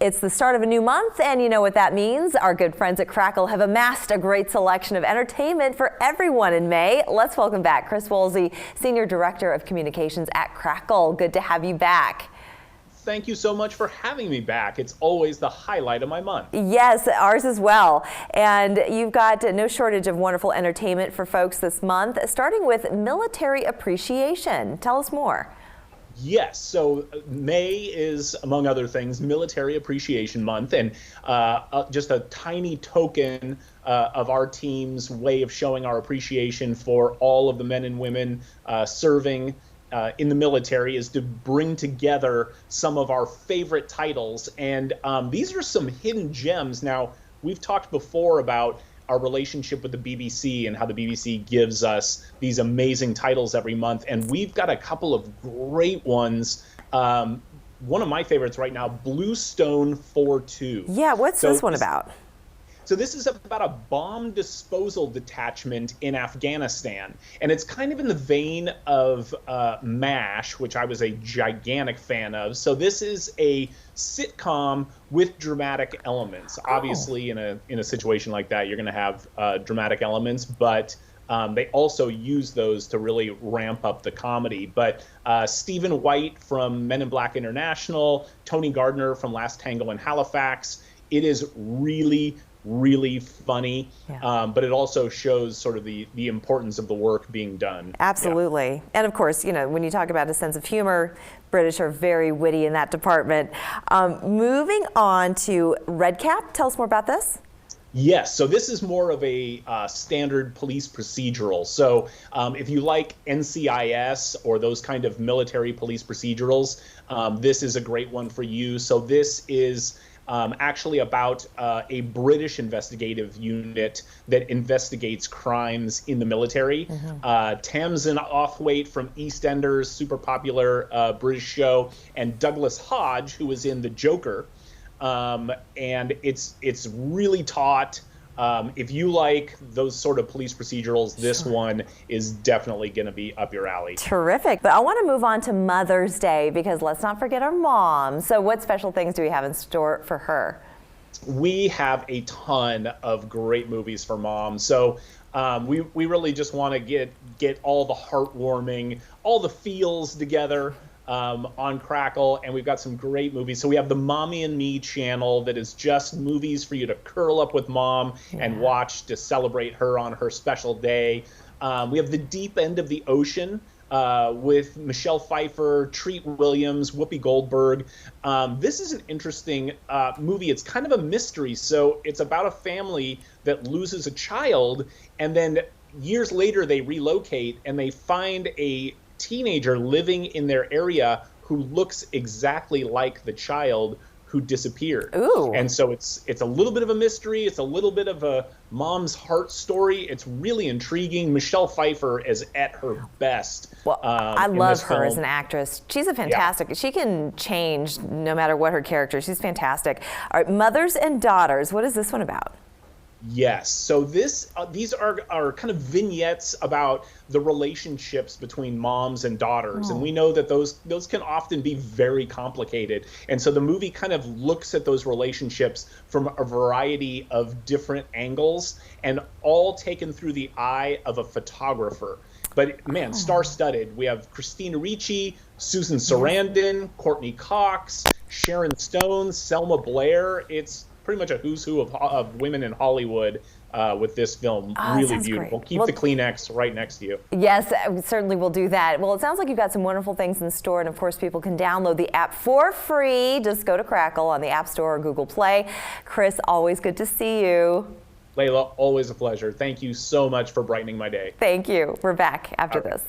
It's the start of a new month, and you know what that means. Our good friends at Crackle have amassed a great selection of entertainment for everyone in May. Let's welcome back Chris Woolsey, Senior Director of Communications at Crackle. Good to have you back. Thank you so much for having me back. It's always the highlight of my month. Yes, ours as well. And you've got no shortage of wonderful entertainment for folks this month, starting with Military Appreciation. Tell us more. Yes, so May is, among other things, Military Appreciation Month, and just a tiny token of our team's way of showing our appreciation for all of the men and women serving in the military is to bring together some of our favorite titles. And these are some hidden gems. Now, we've talked before about our relationship with the BBC and how the BBC gives us these amazing titles every month. And we've got a couple of great ones. One of my favorites right now, Bluestone 4-2. Yeah, what's this one about? So this is about a bomb disposal detachment in Afghanistan. And it's kind of in the vein of MASH, which I was a gigantic fan of. So this is a sitcom with dramatic elements. Obviously, in a situation like that, you're going to have dramatic elements, but they also use those to really ramp up the comedy. But Stephen White from Men in Black International, Tony Gardner from Last Tango in Halifax. It is really funny, but it also shows sort of the importance of the work being done. Absolutely. Yeah. And of course, you know, when you talk about a sense of humor, British are very witty in that department. Moving on to Red Cap, tell us more about this. Yes, so this is more of a standard police procedural. So if you like NCIS or those kind of military police procedurals, this is a great one for you. So this is actually about a British investigative unit that investigates crimes in the military. Tamsin Othwaite from EastEnders, super popular British show, and Douglas Hodge, who was in The Joker. And it's really taut. If you like those sort of police procedurals, this one is definitely going to be up your alley. Terrific. But I want to move on to Mother's Day, because let's not forget our mom. So what special things do we have in store for her? We have a ton of great movies for mom. So we really just want to get all the heartwarming, all the feels together on Crackle, and we've got some great movies. So we have the Mommy and Me channel that is just movies for you to curl up with mom and watch to celebrate her on her special day. We have The Deep End of the Ocean with Michelle Pfeiffer, Treat Williams, Whoopi Goldberg. This is an interesting movie. It's kind of a mystery. So it's about a family that loses a child, and then years later they relocate and they find a teenager living in their area who looks exactly like the child who disappeared. Ooh. And so it's a little bit of a mystery. It's a little bit of a mom's heart story. It's really intriguing. Michelle Pfeiffer is at her best. Well, I love her as an actress. She's a fantastic. She can change no matter what her character. She's fantastic. All right, Mothers and Daughters. What is this one about? Yes. So these are kind of vignettes about the relationships between moms and daughters. And we know that those can often be very complicated. And so the movie kind of looks at those relationships from a variety of different angles, and all taken through the eye of a photographer. But man, star-studded. We have Christina Ricci, Susan Sarandon, Courtney Cox, Sharon Stone, Selma Blair. It's pretty much a who's who of women in Hollywood with this film. Really beautiful. Great. Keep the Kleenex right next to you. Yes, we certainly will do that. Well, it sounds like you've got some wonderful things in store, and of course people can download the app for free. Just go to Crackle on the App Store or Google Play. Chris, always good to see you. Layla, always a pleasure. Thank you so much for brightening my day. Thank you. We're back after this.